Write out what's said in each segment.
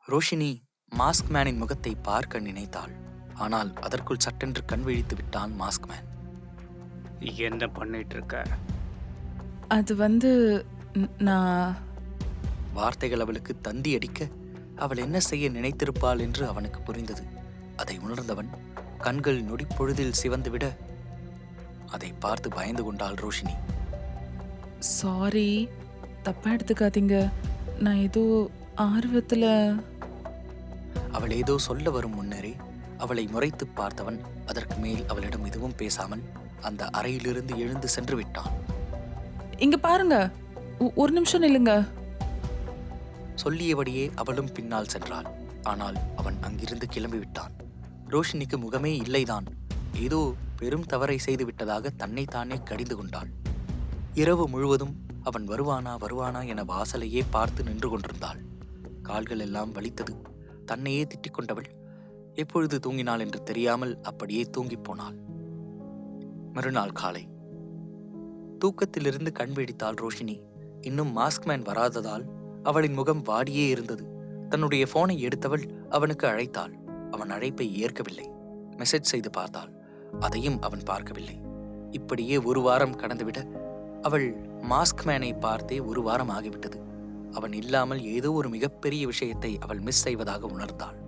Roshini mask மேனின் முகத்தை பார்க்க நினைத்தாள். ஆனால் அதற்குள் சட்டென்று கண் விழித்து விட்டான் மாஸ்க் மேன். என்ன பண்ணிட்டு இருக்க? அது நான் வார்த்தைகள் அவளுக்கு தந்தி அடிக்க அவள் என்ன செய்ய நினைத்திருப்பாள் என்று அவனுக்கு புரிந்தது. அதை உணர்ந்தவன் கண்கள் நொடிப்பொழுதில் சிவந்துவிட அதை பார்த்து பயந்து கொண்டாள் ரோஷினி. சாரி, தப்பா எடுத்துக்காதீங்க. நான் ஏதோ ஆர்வத்துல. அவள் ஏதோ சொல்ல வரும் முன்னரே அவளை முறைத்து பார்த்தவன் அதற்கு மேல் அவளிடம் எதுவும் பேசாமல் அந்த அறையிலிருந்து எழுந்து சென்று விட்டான். இங்க பாருங்க, ஒரு நிமிஷம் நில்லுங்க. சொல்லியபடியே அவளும் பின்னால் சென்றாள். ஆனால் அவன் அங்கிருந்து கிளம்பிவிட்டான். ரோஷினிக்கு முகமே இல்லைதான். ஏதோ பெரும் தவறை செய்து விட்டதாக தன்னைத்தானே கடிந்து கொண்டாள். இரவு முழுவதும் அவன் வருவானா வருவானா என வாசலையே பார்த்து நின்று கொண்டிருந்தாள். கால்கள் எல்லாம் வலித்தது. தன்னையே திட்டிக் கொண்டவள் எப்பொழுது தூங்கினாள் என்று தெரியாமல் அப்படியே தூங்கிப் போனாள். மறுநாள் காலை தூக்கத்திலிருந்து கண் விழித்தாள் ரோஷினி. இன்னும் மாஸ்க்மேன் வராததால் அவளின் முகம் வாடியே இருந்தது. தன்னுடைய போனை எடுத்தவள் அவனுக்கு அழைத்தாள். அவன் அழைப்பை ஏற்கவில்லை. மெசேஜ் செய்து பார்த்தாள். அதையும் அவன் பார்க்கவில்லை. இப்படியே ஒரு வாரம் கடந்துவிட அவள் மாஸ்க்மேனை பார்த்தே ஒரு வாரம் ஆகிவிட்டது. அவன் இல்லாமல் ஏதோ ஒரு மிகப்பெரிய விஷயத்தை அவள் மிஸ் செய்வதாக உணர்ந்தாள்.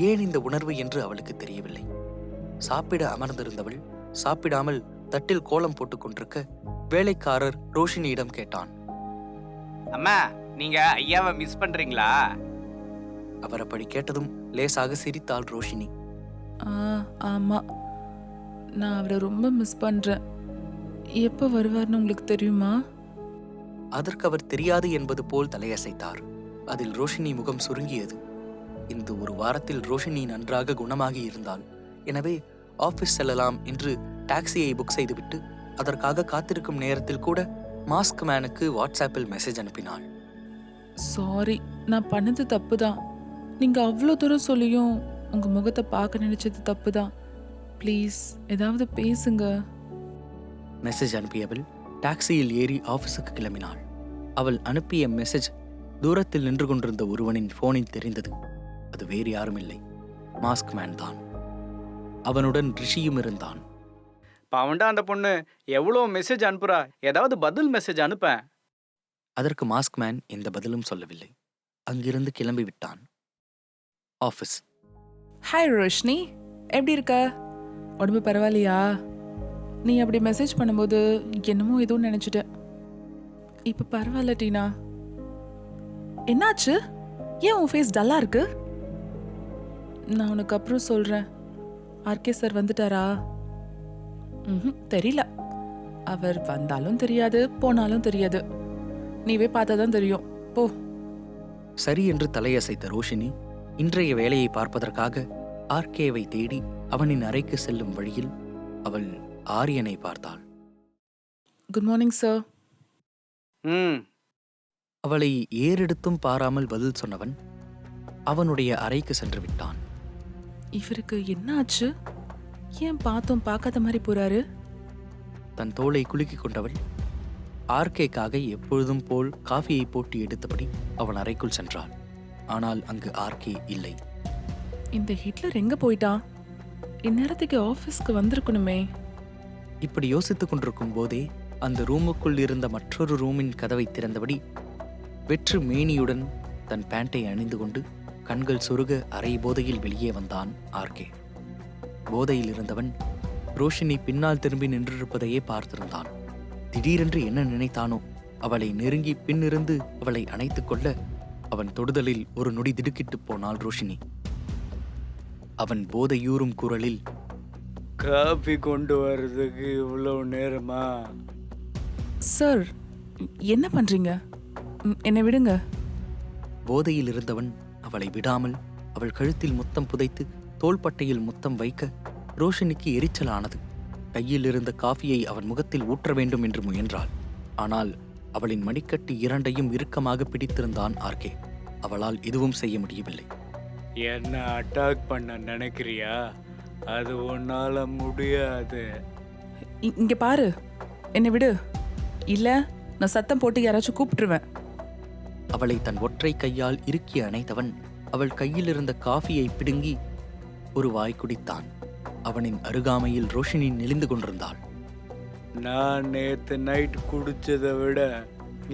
ஏன் இந்த உணர்வு என்று அவளுக்கு தெரியவில்லை. சாப்பிட அமர்ந்திருந்தவள் சாப்பிடாமல் தட்டில் கோலம் போட்டுக் கொண்டிருக்க வேலைக்காரர் ரோஷினியிடம் கேட்டான். அம்மா, நீங்க ஐயாவை மிஸ் பண்றீங்களா? அவர் அப்படி கேட்டதும் லேசாக சிரித்தாள் ரோஷினி. ஆமா, நான் அவரை ரொம்ப மிஸ் பண்றேன். எப்ப வருவார்னு உங்களுக்கு தெரியுமா? அதற்கு அவர் தெரியாது என்பது போல் தலையசைத்தார். அதில் ரோஷினி முகம் சுருங்கியது. இந்த ஒரு வாரத்தில் ரோஷினி நன்றாக குணமாகி இருந்தாள். எனவே ஆபீஸ் செல்லலாம் என்று டாக்ஸியை புக் செய்துவிட்டு அதற்காக காத்திருக்கும் நேரத்தில் கூட மாஸ்க் மேனுக்கு வாட்ஸ்ஆப்பில் மெசேஜ் அனுப்பினாள். சாரி, நான் பண்ணது தப்பு தான். நீங்க அவ்வளோ தூரம் சொல்லியும் உங்க முகத்தை பார்க்க நினைச்சது தப்பு தான். ப்ளீஸ் ஏதாவது பேசுங்க. மெசேஜ் அனுப்பியவள் டாக்ஸியில் ஏறி ஆபீஸுக்கு கிளம்பினாள். அவள் அனுப்பிய மெசேஜ் தூரத்தில் நின்று கொண்டிருந்த ஒருவனின் போனில் தெரிந்தது. அது வேறு யாரும் இல்லை, மாஸ்க் மேன் தான். அவனுடன் ரிஷியும் இருந்தான். பாவண்டா அந்த பொண்ணு எவ்வளோ மெசேஜ் அனுப்புறா, ஏதாவது பதில் மெசேஜ் அனுப்பேன். அதற்கு மாஸ்க் மேன் எந்த பதிலும் சொல்லவில்லை. அங்கிருந்து கிளம்பி விட்டான். ஆஃபீஸ். ஹாய் ரோஷினி, எப்படி இருக்க? உடம்பு பரவாயில்லையா? நீ அப்படி மெசேஜ் பண்ணும்போது என்னமோ ஏதோ நினைச்சிட்டேன். இப்ப பரவாயில்ல டீனா. என்னாச்சு? ஏன் உன் ஃபேஸ் டல்லா இருக்கு? நான் உனக்கு அப்புறம் சொல்றேன். ஆர்கே சார் வந்துட்டாரா? தெரியல. அவர் வந்தாலும் தெரியாது, போனாலும் தெரியாது. நீவே பார்த்தாதான் தெரியும். போ. சரி என்று தலையசைத்த ரோஷினி இன்றைய வேலையை பார்ப்பதற்காக ஆர்கேவை தேடி அவனின் அறைக்கு செல்லும் வழியில் அவள் ஆரியனை பார்த்தாள். Good morning sir. அவளை ஏறெடுத்தும் பாராமல் பதில் சொன்னவன் அவனுடைய அறைக்கு சென்று விட்டான். இவருக்கு என்ன ஆச்சு? ஏன் பார்த்தோம் பார்க்காத மாதிரி போறாரு? தன் தோளை குலுக்கிக் கொண்டவள் ஆர்கேக்காக எப்பொழுதும் போல் காஃபியை போட்டு எடுத்தபடி அவன் அறைக்குள் சென்றாள். ஆனால் அங்கு ஆர்கே இல்லை. இந்த ஹிட்லர் எங்க போயிட்டான்? இந்நேரத்துக்கு ஆபீஸ்க்கு வந்திருக்கணுமே. இப்படி யோசித்துக் கொண்டிருக்கும் போதே அந்த ரூமுக்குள் இருந்த மற்றொரு ரூமின் கதவை திறந்தபடி வெற்று மேனியுடன் தன் பேண்டை அணிந்து கொண்டு கண்கள் சொருக அரை போதையில் வெளியே வந்தான் ஆர்கே. போதையில் இருந்தவன் ரோஷினி பின்னால் திரும்பி நின்றிருப்பதையே பார்த்திருந்தான். திடீரென்று என்ன நினைத்தானோ, அவளை நெருங்கி பின்னிருந்து அவளை அணைத்துக் கொள்ள அவன் தொடுதலில் ஒரு நொடி திடுக்கிட்டு போனாள் ரோஷினி. அவன் போதையூறும் குரலில், காபி கொண்டு வர்றதுக்கு இவ்வளவு நேரமா? சார், என்ன பண்றீங்க? என்னை விடுங்க. போதையில் இருந்தவன் அவளை விடாமல் அவள் கழுத்தில் முத்தம் புதைத்து தோள்பட்டையில் முத்தம் வைக்க ரோஷினிக்கு எரிச்சலானது. கையில் இருந்த காஃபியை அவன் முகத்தில் ஊற்ற வேண்டும் என்று முயன்றாள். ஆனால் அவளின் மணிக்கட்டு இரண்டையும் இறுக்கமாக பிடித்திருந்தான் ஆர்கே. அவளால் எதுவும் செய்ய முடியவில்லை. என்ன அட்டாக் பண்ண நினைக்கிறியா? அது உன்னால முடியாது. இங்க பாரு, என்னை விடு. இல்ல நான் சத்தம் போட்டு யாராச்சும் கூப்பிட்டுருவேன். அவளை தன் ஒற்றை கையால் இறுக்கி அணைத்தவன் அவள் கையில் இருந்த காஃபியை பிடுங்கி ஒரு வாய் குடித்தான். அவனின் அருகாமையில் ரோஷினி நெளிந்து கொண்டிருந்தாள். நான் நேத்து நைட் குடிச்சதை விட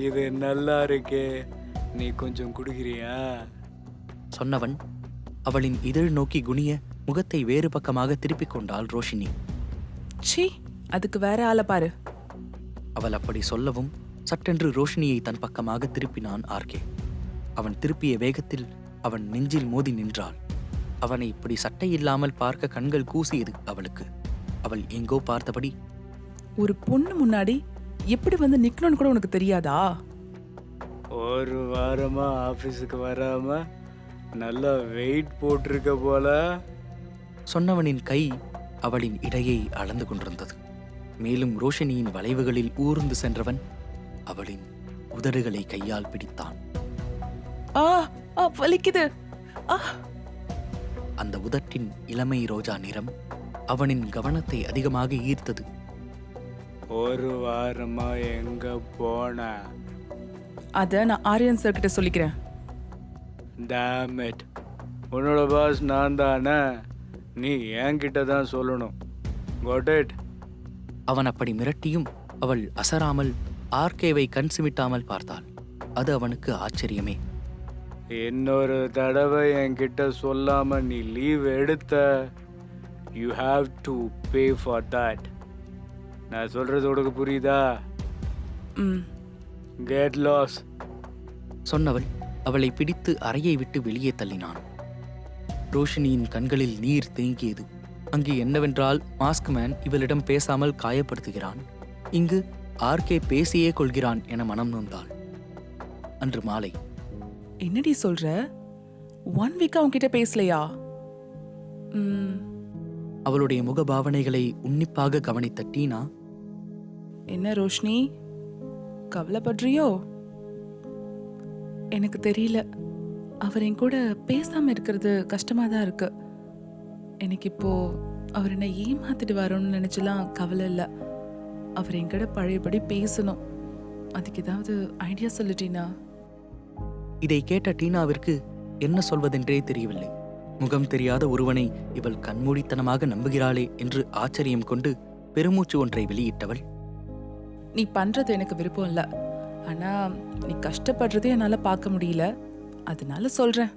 இது நல்லா இருக்கே, நீ கொஞ்சம் குடிக்கிறியா? சொன்னவன் அவளின் இதழ் நோக்கி குனிய முகத்தை வேறு பக்கமாக திருப்பிக் கொண்டாள் ரோஷினி. ச்சீ, அதுக்கு வேற ஆளை பாரு. அவள் அப்படி சொல்லவும் சட்டென்று ரோஷினியை தன் பக்கமாக திருப்பினான் ஆர்கே. அவன் திருப்பிய வேகத்தில் அவன் நெஞ்சில் மோதி நின்றாள். அவனை இப்படி சட்டை இல்லாமல் பார்க்க கண்கள் கூசியது அவளுக்கு. அவள் எங்கோ பார்த்தபடி, ஒரு பொண்ணு முன்னாடி எப்படி வந்து நிக்கணும்னு கூட உனக்கு தெரியாதா? ஒரு வாரமா ஆபீஸுக்கு வராம நல்லா வெயிட் போட்டிருக்க போல. சொன்னவனின் கை அவளின் இடையை அளந்து கொண்டிருந்தது. மேலும் ரோஷினியின் வளைவுகளில் ஊர்ந்து சென்றவன் அவளின் உதடுகளை கையால் பிடித்தான். ஆ ஆ, வலிக்குது. ஆ, அந்த உதட்டின் இளமை ரோஜா நிறம் அவனின் கவனத்தை அதிகமாக ஈர்த்தது. ஒரு வாரமா எங்க போன? அத நான் ஆரியன் சார் கிட்ட சொல்லிக்கிறேன். Damn it. உன்னோட பாஸ் நான் தானே, நீ என்கிட்ட தான் சொல்லணும். Got it? அவன் அப்படி மிரட்டியும் அவள் அசராமல் ஆர்கேவை கண் சிமிட்டாமல் பார்த்தாள். அது அவனுக்கு ஆச்சரியமே. இன்னொரு தடவை என்கிட்ட சொல்லாம நீ லீவ் எடுத்த, you have to pay for that. நான் சொல்றது உனக்கு புரியுதா? ம், கெட் லாஸ். சொன்னவள் அவளை பிடித்து அறையை விட்டு வெளியே தள்ளினான். ரோஷினியின் கண்களில் நீர் தேங்கியது. அங்கு என்னவென்றால் மாஸ்க் மேன் இவளிடம் பேசாமல் காயப்படுத்துகிறான், இங்கு ஆர்கே பேசியே கொள்கிறான் என மனம் நொந்தாள். அன்று மாலை, என்னடி சொல்ற? 1 வீக்கா உன்கிட்ட பேசலையா? ம், அவளுடைய முகபாவனைகளை உன்னிப்பாக கவனித்த டீனா, என்ன ரோஷினி, கவலைப்படுறியோ? எனக்கு தெரியல, அவர் என் கூட பேசாம இருக்கிறது கஷ்டமா தான் இருக்கு. எனக்கு இப்போ அவர் என்ன ஏமாத்திட்டு வரோன்னு நினைச்சலாம் கவலை இல்லை. அவர் என்கிட்ட பழையபடி பேசணும். அதுக்கு ஏதாவது ஐடியா சொல்லிட்டீனா? இதை கேட்ட டீனாவிற்கு என்ன சொல்வதென்றே தெரியவில்லை. முகம் தெரியாத ஒருவனை இவள் கண்மூடித்தனமாக நம்புகிறாளே என்று ஆச்சரியம் கொண்டு பெருமூச்சு ஒன்றை வெளியிட்டவள், நீ பண்றது எனக்கு விருப்பம் இல்லை, ஆனா நீ கஷ்டப்படுறதே என்னால பார்க்க முடியல, அதனால சொல்றேன்.